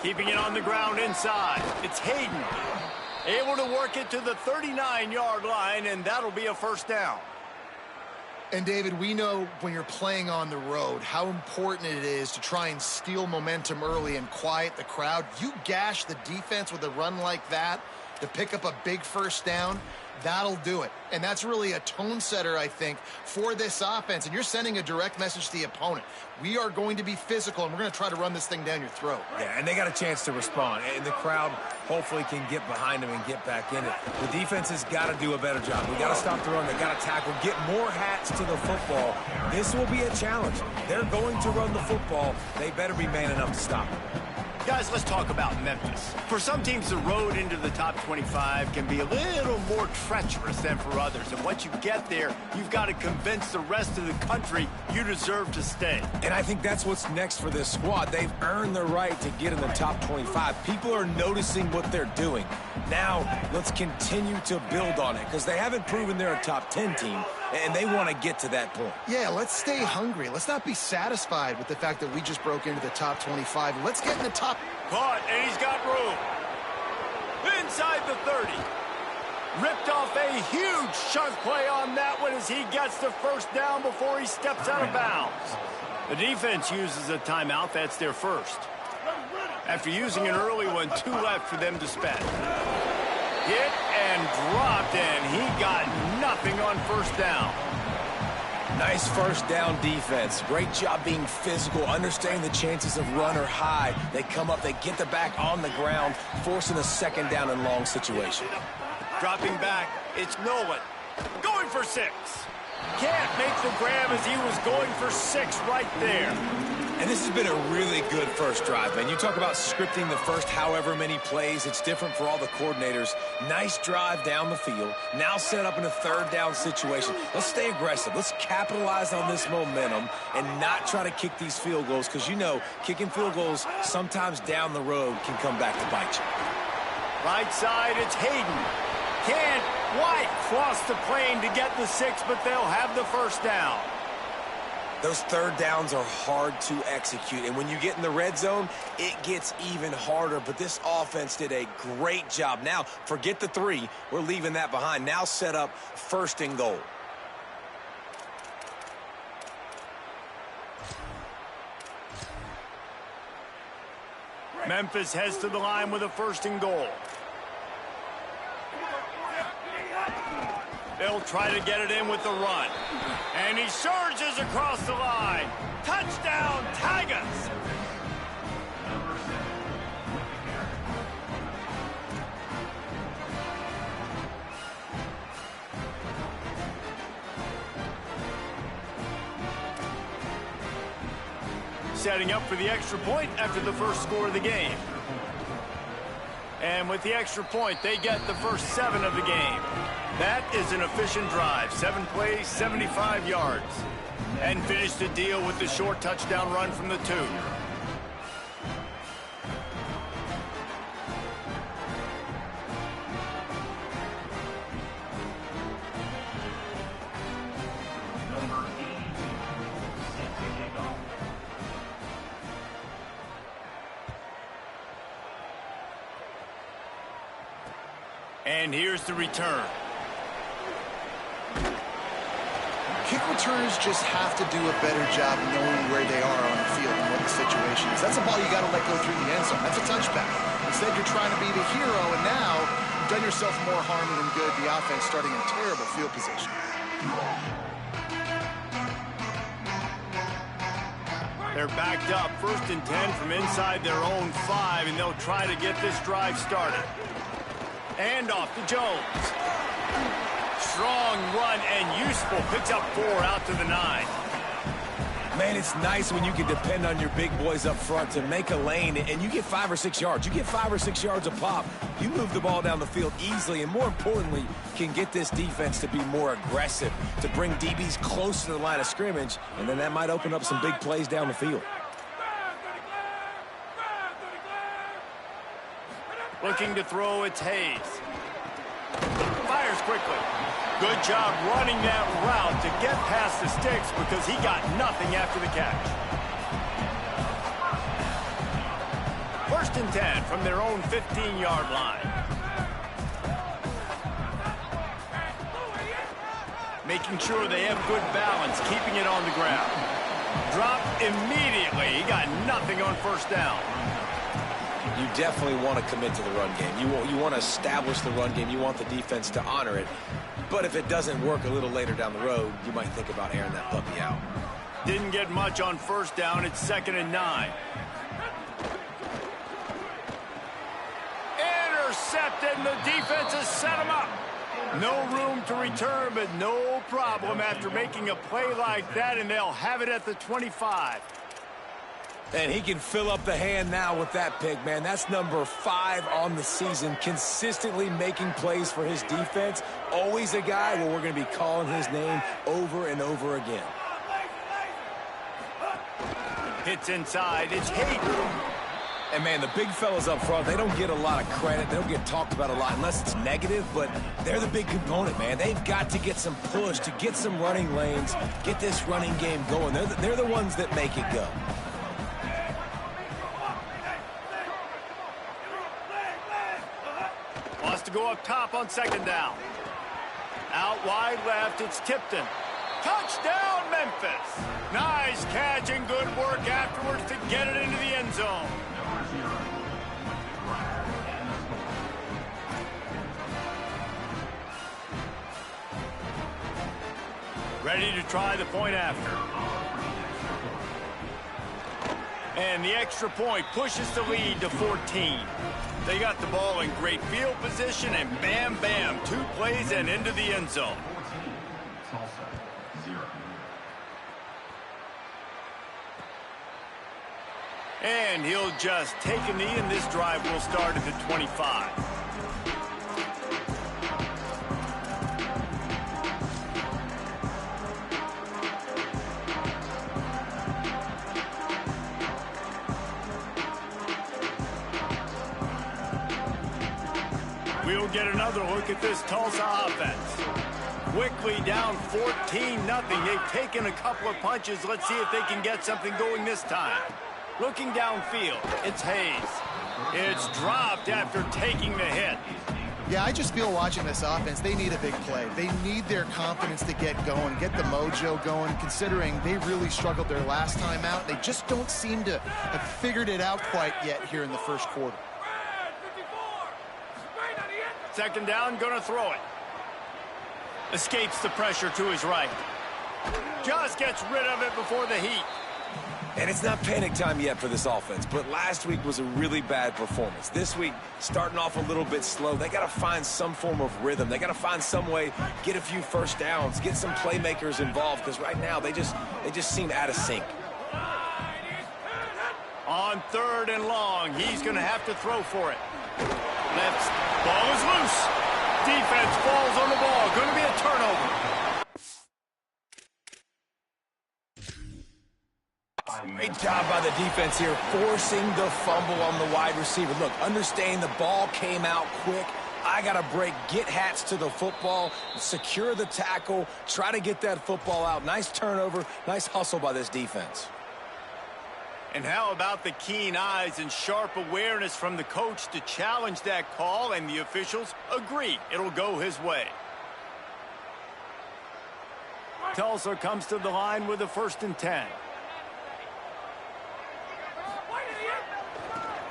Keeping it on the ground inside. It's Hayden. Able to work it to the 39-yard line, and that'll be a first down. And, David, we know when you're playing on the road how important it is to try and steal momentum early and quiet the crowd. You gash the defense with a run like that to pick up a big first down, that'll do it. And that's really a tone setter, I think, for this offense. And you're sending a direct message to the opponent. We are going to be physical, and we're going to try to run this thing down your throat. Yeah, and they got a chance to respond. And the crowd hopefully can get behind them and get back in it. The defense has got to do a better job. We got to stop the run. They got to tackle, get more hats to the football. This will be a challenge. They're going to run the football. They better be man enough to stop it. Guys, let's talk about Memphis. For some teams, the road into the top 25 can be a little more treacherous than for others. And once you get there, you've got to convince the rest of the country you deserve to stay. And I think that's what's next for this squad. They've earned the right to get in the top 25. People are noticing what they're doing. Now, let's continue to build on it because they haven't proven they're a top 10 team, and they want to get to that point. Yeah, let's stay hungry. Let's not be satisfied with the fact that we just broke into the top 25. Let's get in the top. Caught, and he's got room. Inside the 30. Ripped off a huge chunk play on that one as he gets the first down before he steps out of bounds. The defense uses a timeout. That's their first. After using an early one, 2 left for them to spend. Hit and dropped, and he got nothing on first down. Nice first down defense. Great job being physical, understanding the chances of run are high. They come up, they get the back on the ground, forcing a second down and long situation. Dropping back, it's Nolan. Going for 6. Can't make the grab as he was going for 6 right there. And this has been a really good first drive, man. You talk about scripting the first however many plays. It's different for all the coordinators. Nice drive down the field. Now set up in a third down situation. Let's stay aggressive. Let's capitalize on this momentum and not try to kick these field goals because, you know, kicking field goals sometimes down the road can come back to bite you. Right side, it's Hayden. Can't quite cross the plane to get the 6, but they'll have the first down. Those third downs are hard to execute, and when you get in the red zone, it gets even harder, but this offense did a great job. Now, forget the 3. We're leaving that behind. Now set up first and goal. Memphis heads to the line with a first and goal. They'll try to get it in with the run. And he surges across the line. Touchdown, Tigers! Setting up for the extra point after the first score of the game. And with the extra point, they get the first 7 of the game. That is an efficient drive. 7 plays, 75 yards. And finish the deal with the short touchdown run from the 2. And here's the return. Kick returners just have to do a better job knowing where they are on the field and what the situation is. That's a ball you got to let go through the end zone. That's a touchback. Instead, you're trying to be the hero, and now you've done yourself more harm than good. The offense starting in terrible field position. They're backed up, 1st and 10 from inside their own 5, and they'll try to get this drive started. And off to Jones. Strong run and useful. Picks up 4 out to the 9. Man, it's nice when you can depend on your big boys up front to make a lane, and you get 5 or 6 yards. You get 5 or 6 yards a pop. You move the ball down the field easily, and more importantly, can get this defense to be more aggressive, to bring DBs close to the line of scrimmage, and then that might open up some big plays down the field. Looking to throw, it's Hayes. Fires quickly. Good job running that route to get past the sticks because he got nothing after the catch. first and 10 from their own 15-yard line. Making sure they have good balance, keeping it on the ground. Drop immediately. He got nothing on first down. You definitely want to commit to the run game. You want to establish the run game. You want the defense to honor it. But if it doesn't work a little later down the road, you might think about airing that puppy out. Didn't get much on first down. It's 2nd and 9. Intercepted, and the defense has set him up. No room to return, but no problem after making a play like that, and they'll have it at the 25. And he can fill up the hand now with that pick, man. That's number 5 on the season, consistently making plays for his defense. Always a guy where we're going to be calling his name over and over again. Hits inside. It's Hayden. And, man, the big fellas up front, they don't get a lot of credit. They don't get talked about a lot unless it's negative, but they're the big component, man. They've got to get some push, to get some running lanes, get this running game going. They're the ones that make it go. Wants to go up top on 2nd down. Out wide left, it's Tipton. Touchdown, Memphis. Nice catch and good work afterwards to get it into the end zone. Ready to try the point after. And the extra point pushes the lead to 14. They got the ball in great field position, and bam, bam, 2 plays and into the end zone. Tulsa, 0. And he'll just take a knee, and this drive will start at the 25. We'll get another look at this Tulsa offense. Quickly down 14-0. They've taken a couple of punches. Let's see if they can get something going this time. Looking downfield, it's Hayes. It's dropped after taking the hit. Yeah, I just feel watching this offense, they need a big play. They need their confidence to get going, get the mojo going, considering they really struggled their last time out. They just don't seem to have figured it out quite yet here in the first quarter. 2nd down, gonna throw it. Escapes the pressure to his right. Just gets rid of it before the heat. And it's not panic time yet for this offense, but last week was a really bad performance. This week, starting off a little bit slow. They got to find some form of rhythm. They got to find some way, get a few first downs, get some playmakers involved, because right now they just seem out of sync. On 3rd and long, he's gonna have to throw for it. Left, ball is loose. Defense falls on the ball. Going to be a turnover. Great job by the defense here, forcing the fumble on the wide receiver. Look, understand the ball came out quick. I got to break, get Hats to the football, secure the tackle, try to get that football out. Nice turnover, nice hustle by this defense. And how about the keen eyes and sharp awareness from the coach to challenge that call, and the officials agree it'll go his way. Tulsa comes to the line with a 1st and 10.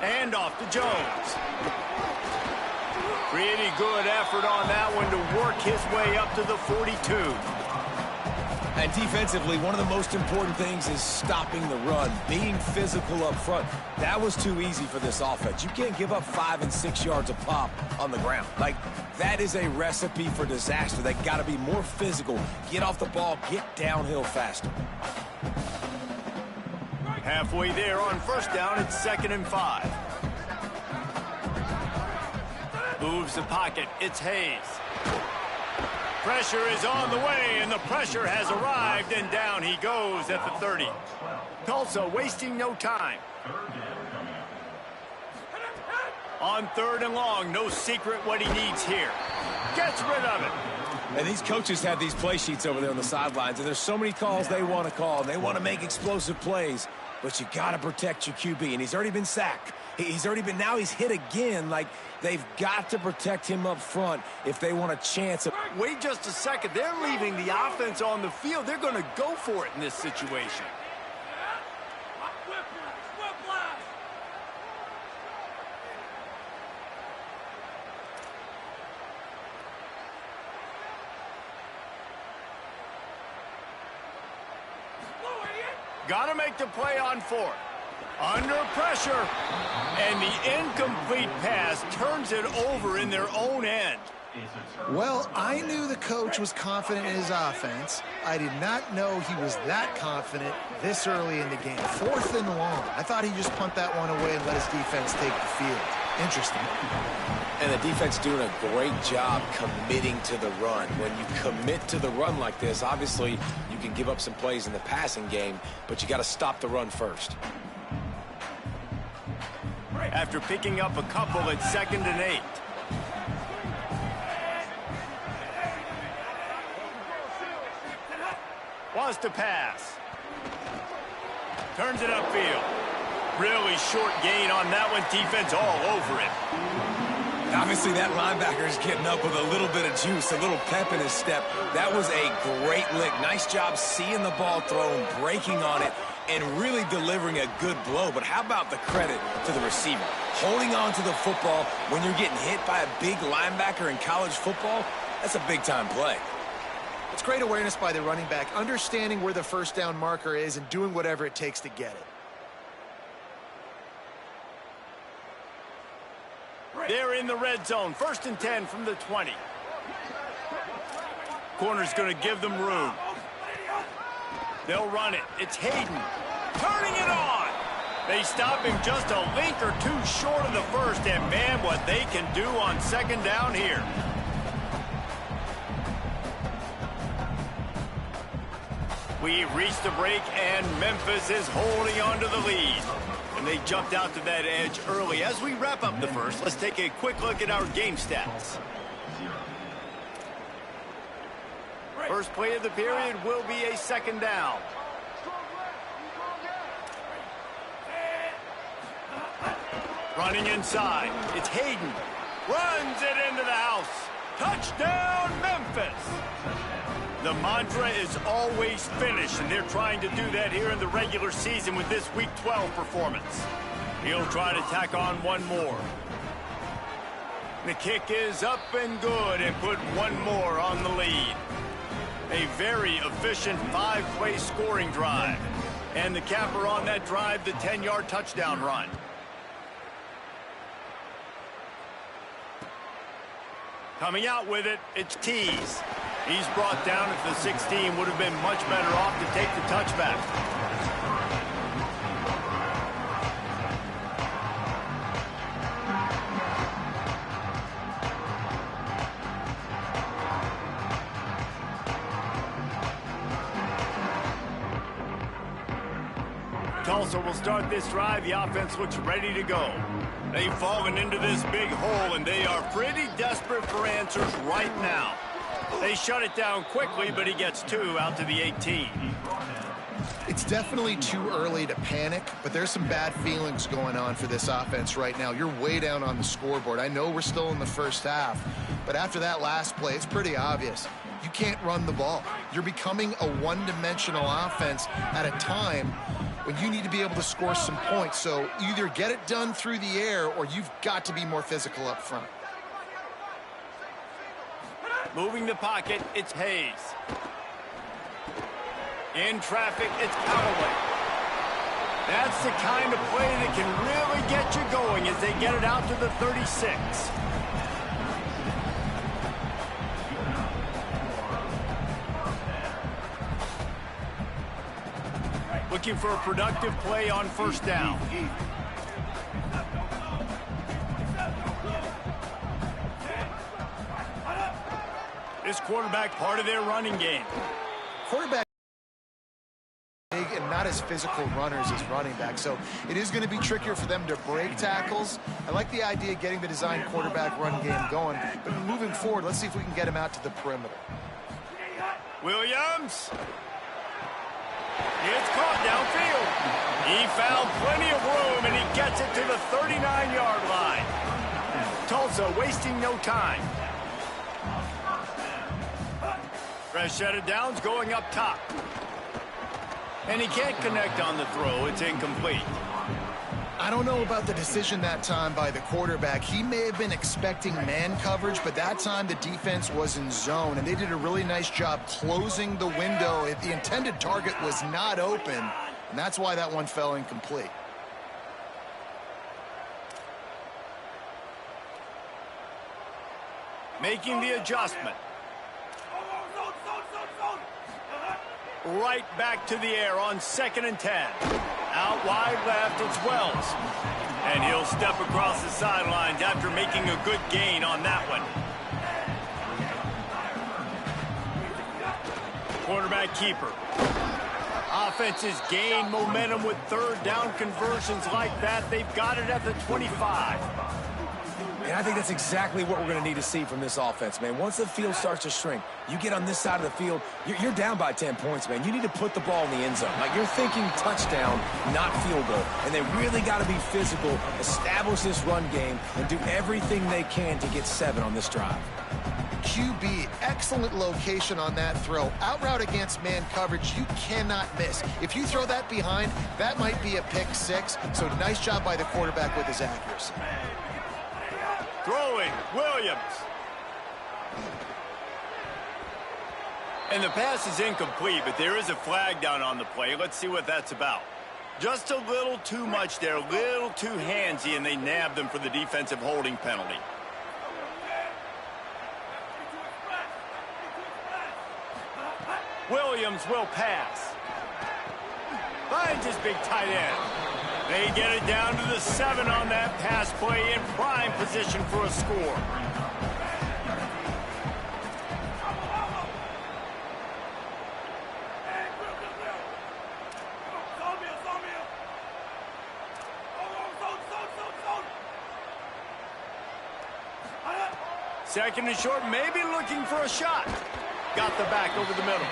And off to Jones. Pretty good effort on that one to work his way up to the 42. And defensively, one of the most important things is stopping the run, being physical up front. That was too easy for this offense. You can't give up 5 and 6 yards a pop on the ground. Like, that is a recipe for disaster. They got to be more physical, get off the ball, get downhill faster. Halfway there on 1st down, it's 2nd and 5. Moves the pocket, it's Hayes. Pressure is on the way, and the pressure has arrived, and down he goes at the 30. Tulsa wasting no time. On 3rd and long, no secret what he needs here. Gets rid of it. And these coaches have these play sheets over there on the sidelines, and there's so many calls they want to call, and they want to make explosive plays. but you got to protect your QB, and he's already been sacked. Now he's hit again. Like, they've got to protect him up front if they want a chance. Wait just a second. They're leaving the offense on the field. They're going to go for it in this situation. Got to make the play on fourth. Under pressure. And the incomplete pass turns it over in their own end. Well, I knew the coach was confident in his offense. I did not know he was that confident this early in the game. 4th and long. I thought he'd just punt that one away and let his defense take the field. Interesting. And the defense doing a great job committing to the run. When you commit to the run like this, obviously you can give up some plays in the passing game, but you got to stop the run first. After picking up a couple at 2nd and 8. Wants to pass. Turns it upfield. Really short gain on that one. Defense all over it. Obviously, that linebacker is getting up with a little bit of juice, a little pep in his step. That was a great lick. Nice job seeing the ball thrown, breaking on it, and really delivering a good blow. But how about the credit to the receiver? Holding on to the football when you're getting hit by a big linebacker in college football, that's a big-time play. It's great awareness by the running back, understanding where the first down marker is and doing whatever it takes to get it. They're in the red zone. 1st and 10 from the 20. Corner's going to give them room. They'll run it. It's Hayden. Turning it on. They stop him just a link or two short of the first, and man, what they can do on 2nd down here. We've reached the break, and Memphis is holding on to the lead. And they jumped out to that edge early. As we wrap up the first, let's take a quick look at our game stats. First play of the period will be a 2nd down. Running inside. It's Hayden. Runs it into the house. Touchdown, Memphis. The mantra is always finish, and they're trying to do that here in the regular season with this Week 12 performance. He'll try to tack on one more. The kick is up and good, and put one more on the lead. A very efficient 5-play scoring drive. And the capper on that drive, the 10-yard touchdown run. Coming out with it, it's Tease. He's brought down at the 16. Would have been much better off to take the touchback. Tulsa will start this drive. The offense looks ready to go. They've fallen into this big hole, and they are pretty desperate for answers right now. They shut it down quickly, but he gets 2 out to the 18. It's definitely too early to panic, but there's some bad feelings going on for this offense right now. You're way down on the scoreboard. I know we're still in the first half, but after that last play, it's pretty obvious. You can't run the ball. You're becoming a one-dimensional offense at a time when you need to be able to score some points. So either get it done through the air, or you've got to be more physical up front. Moving the pocket, it's Hayes. In traffic, it's Callaway. That's the kind of play that can really get you going as they get it out to the 36. Looking for a productive play on 1st down. This quarterback, part of their running game. Quarterback big and not as physical runners as running back, so it is going to be trickier for them to break tackles. I like the idea of getting the design quarterback run game going, but moving forward, let's see if we can get him out to the perimeter. Williams. It's caught downfield. He found plenty of room, and he gets it to the 39-yard line. Tulsa wasting no time. Fresh set of downs going up top. And he can't connect on the throw. It's incomplete. I don't know about the decision that time by the quarterback. He may have been expecting man coverage, but that time the defense was in zone, and they did a really nice job closing the window if the intended target was not open, and that's why that one fell incomplete. Making the adjustment. Right back to the air on 2nd and 10. Out wide left, it's Wells. And he'll step across the sidelines after making a good gain on that one. Quarterback keeper. Offenses gain momentum with 3rd down conversions like that. They've got it at the 25. And I think that's exactly what we're going to need to see from this offense, man. Once the field starts to shrink, you get on this side of the field, you're down by 10 points, man. You need to put the ball in the end zone. Like, you're thinking touchdown, not field goal. And they really got to be physical, establish this run game, and do everything they can to get 7 on this drive. QB, excellent location on that throw. Out route against man coverage, you cannot miss. If you throw that behind, that might be a pick 6. So nice job by the quarterback with his accuracy. Throwing, Williams. And the pass is incomplete, but there is a flag down on the play. Let's see what that's about. Just a little too much there, a little too handsy, and they nabbed them for the defensive holding penalty. Williams will pass. Finds his big tight end. They get it down to the 7 on that pass play in prime position for a score. Second and short, maybe looking for a shot. Got the back over the middle.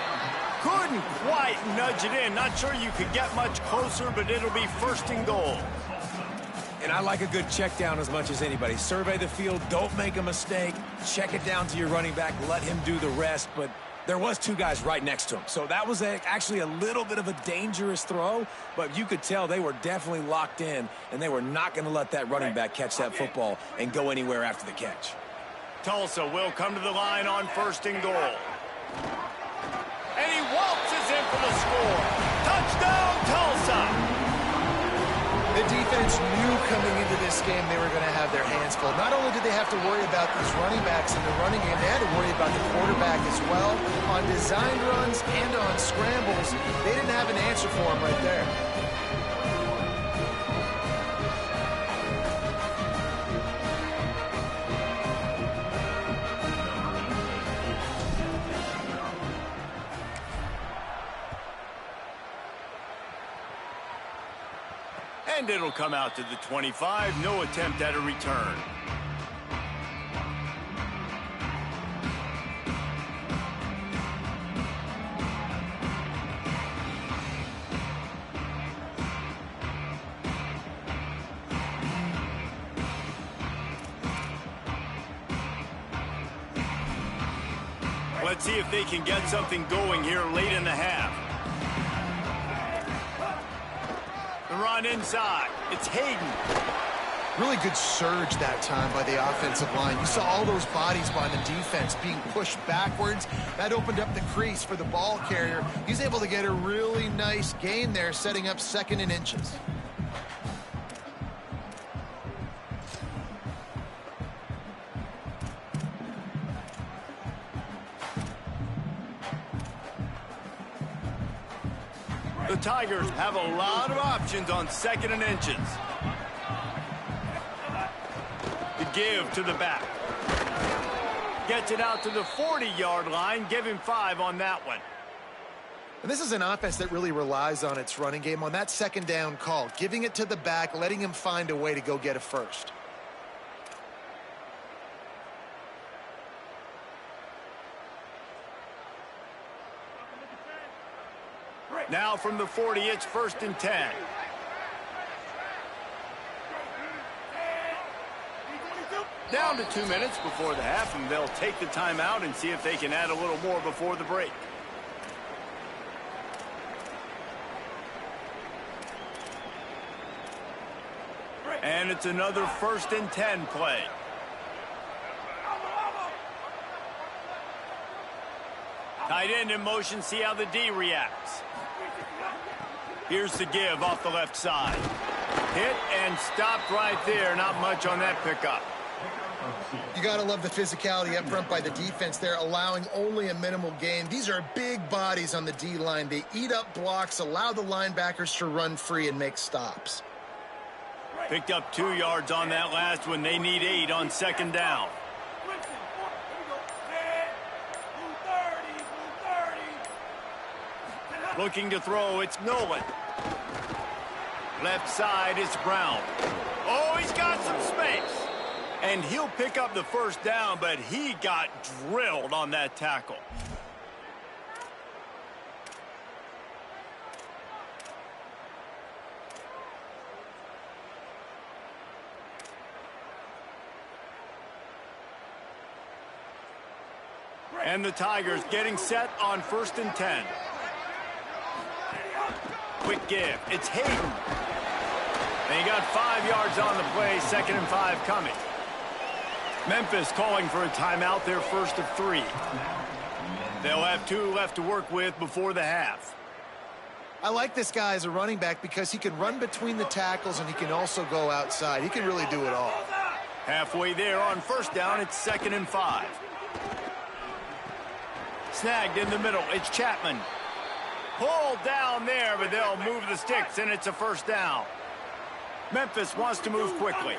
Couldn't quite nudge it in. Not sure you could get much closer, but it'll be 1st and goal. And I like a good check down as much as anybody. Survey the field, don't make a mistake, check it down to your running back, let him do the rest. But there was 2 guys right next to him. So that was actually a little bit of a dangerous throw, but you could tell they were definitely locked in, and they were not going to let that running back catch that football and go anywhere after the catch. Tulsa will come to the line on 1st and goal. And he waltzes in for the score. Touchdown, Tulsa! The defense knew coming into this game they were going to have their hands full. Not only did they have to worry about these running backs in the running game, they had to worry about the quarterback as well. On designed runs and on scrambles, they didn't have an answer for him right there. And it'll come out to the 25. No attempt at a return. Let's see if they can get something going here late in the half. The run inside. It's Hayden. Really good surge that time by the offensive line. You saw all those bodies by the defense being pushed backwards. That opened up the crease for the ball carrier. He's able to get a really nice gain there, setting up 2nd and inches. The Tigers have a lot of options on 2nd and inches. The give to the back. Gets it out to the 40-yard line. Give him 5 on that one. And this is an offense that really relies on its running game on that 2nd down call. Giving it to the back, letting him find a way to go get a first. Now from the 40, it's 1st and 10. Down to 2 minutes before the half, and they'll take the timeout and see if they can add a little more before the break. And it's another 1st and 10 play. Tight end in motion, see how the D reacts. Here's the give off the left side. Hit and stopped right there. Not much on that pickup. You got to love the physicality up front by the defense there, allowing only a minimal gain. These are big bodies on the D-line. They eat up blocks, allow the linebackers to run free and make stops. Picked up 2 yards on that last one. They need 8 on 2nd down. Looking to throw, it's Nolan. Left side is Brown. Oh, he's got some space. And he'll pick up the 1st down, but he got drilled on that tackle. And the Tigers getting set on 1st and 10. Quick give. It's Hayden. And he got 5 yards on the play. 2nd and 5 coming. Memphis calling for a timeout, their 1st of 3. They'll have 2 left to work with before the half. I like this guy as a running back because he can run between the tackles and he can also go outside. He can really do it all. Halfway there on 1st down, it's 2nd and 5. Snagged in the middle, it's Chapman. Pulled down there, but they'll move the sticks, and it's a 1st down. Memphis wants to move quickly.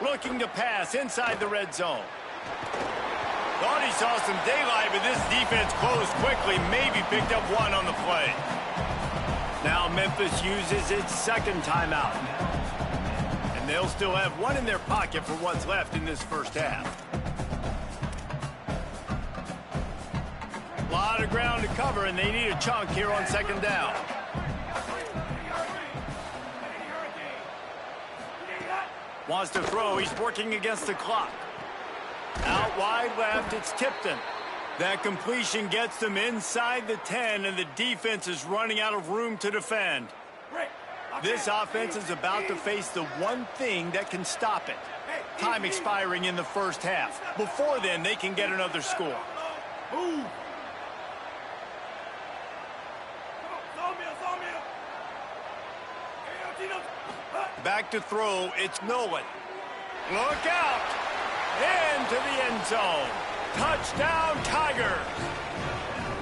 Looking to pass inside the red zone. Thought he saw some daylight, but this defense closed quickly. Maybe picked up 1 on the play. Now Memphis uses its 2nd timeout. And they'll still have 1 in their pocket for what's left in this 1st half. A lot of ground to cover, and they need a chunk here on 2nd down. Wants to throw. He's working against the clock. Out wide left, it's Tipton. That completion gets them inside the 10, and the defense is running out of room to defend. This offense is about to face the one thing that can stop it. Time expiring in the 1st half. Before then, they can get another score. Back to throw, it's Nolan. Look out! Into the end zone. Touchdown, Tigers!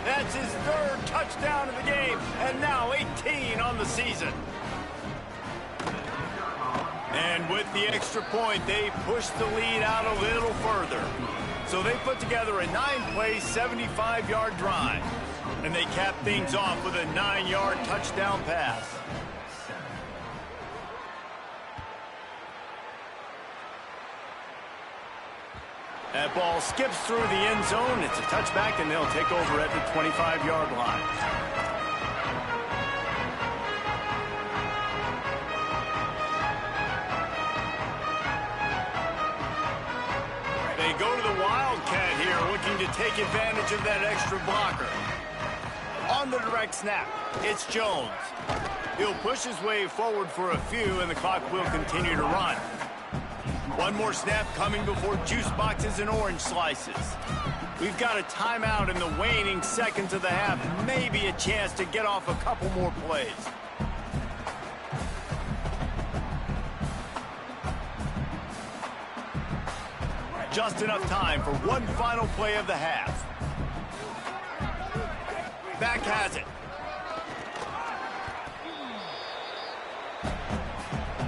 That's his 3rd touchdown of the game, and now 18 on the season. And with the extra point, they push the lead out a little further. So they put together a 9-play, 75-yard drive. And they cap things off with a 9-yard touchdown pass. That ball skips through the end zone. It's a touchback, and they'll take over at the 25-yard line. They go to the Wildcat here, looking to take advantage of that extra blocker. On the direct snap, it's Jones. He'll push his way forward for a few, and the clock will continue to run. One more snap coming before juice boxes and orange slices. We've got a timeout in the waning seconds of the half. Maybe a chance to get off a couple more plays. Just enough time for one final play of the half. Back has it.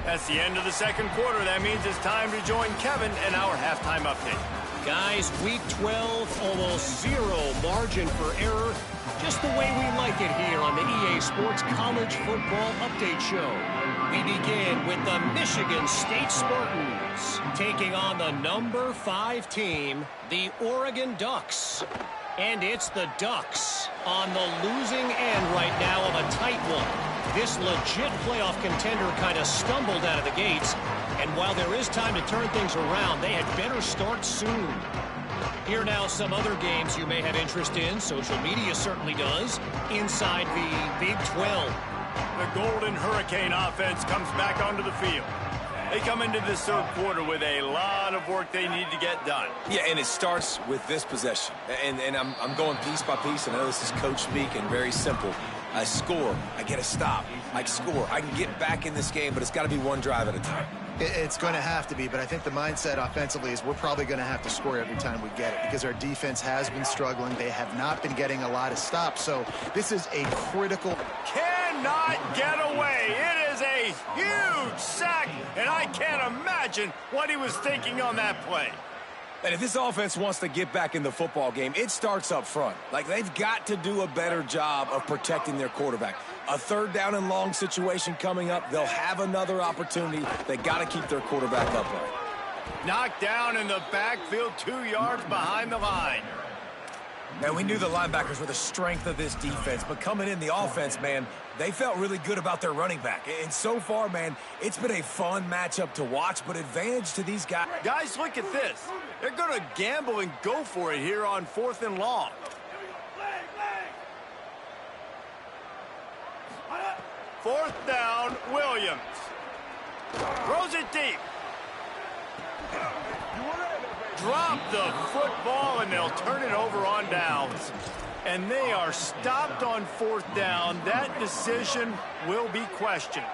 That's the end of the 2nd quarter. That means it's time to join Kevin and our halftime update. Guys, week 12, almost 0 margin for error. Just the way we like it here on the EA Sports College Football Update Show. We begin with the Michigan State Spartans taking on the number 5 team, the Oregon Ducks. And it's the Ducks on the losing end right now of a tight one. This legit playoff contender kind of stumbled out of the gates. And while there is time to turn things around, they had better start soon. Here now some other games you may have interest in. Social media certainly does. Inside the Big 12. The Golden Hurricane offense comes back onto the field. They come into this third quarter with a lot of work they need to get done. Yeah, and it starts with this possession. And I'm going piece by piece. I know this is coach speak and very simple. I score. I get a stop. I score. I can get back in this game, but it's got to be one drive at a time. It's going to have to be, but I think the mindset offensively is we're probably going to have to score every time we get it because our defense has been struggling. They have not been getting a lot of stops, so this is a critical. Cannot get away. It is a huge sack, and I can't imagine what he was thinking on that play. And if this offense wants to get back in the football game, it starts up front. Like, they've got to do a better job of protecting their quarterback. A third down and long situation coming up. They'll have another opportunity. They got to keep their quarterback upright. Knocked down in the backfield, 2 yards behind the line. Man, we knew the linebackers were the strength of this defense, but coming in the offense, man, they felt really good about their running back. And so far, man, it's been a fun matchup to watch, but advantage to these guys. Guys, look at this. They're going to gamble and go for it here on 4th and long. Fourth down, Williams. Throws it deep. Drop the football, and they'll turn it over on downs. And they are stopped on 4th down. That decision will be questioned.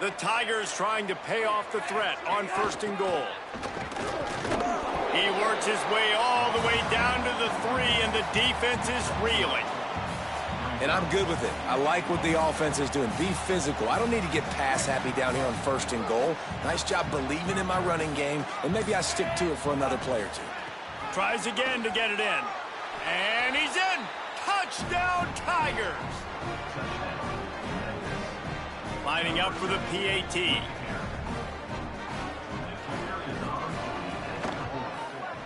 The Tigers trying to pay off the threat on 1st and goal. He works his way all the way down to the 3, and the defense is reeling. And I'm good with it. I like what the offense is doing. Be physical. I don't need to get pass happy down here on 1st and goal. Nice job believing in my running game, and maybe I stick to it for another play or two. Tries again to get it in. And he's in. Touchdown, Tigers. Lining up for the PAT.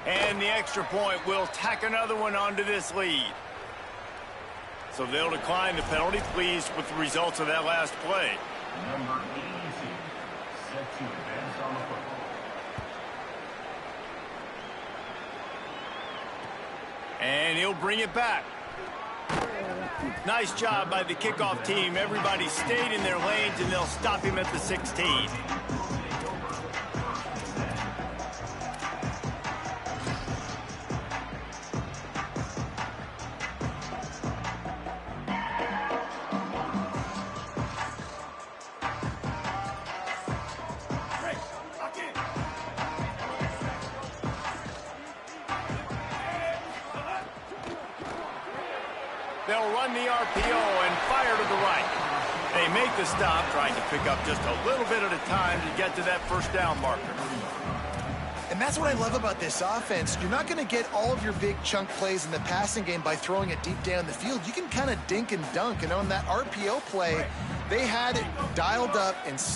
And the extra point will tack another one onto this lead. So they'll decline the penalty. Pleased with the results of that last play. Number 82, set to advance on the football. And he'll bring it back. Nice job by the kickoff team. Everybody stayed in their lanes, and they'll stop him at the 16. They'll run the RPO and fire to the right. They make the stop, trying to pick up just a little bit at a time to get to that 1st down marker. And that's what I love about this offense. You're not going to get all of your big chunk plays in the passing game by throwing it deep down the field. You can kind of dink and dunk. And on that RPO play, they had it dialed up and set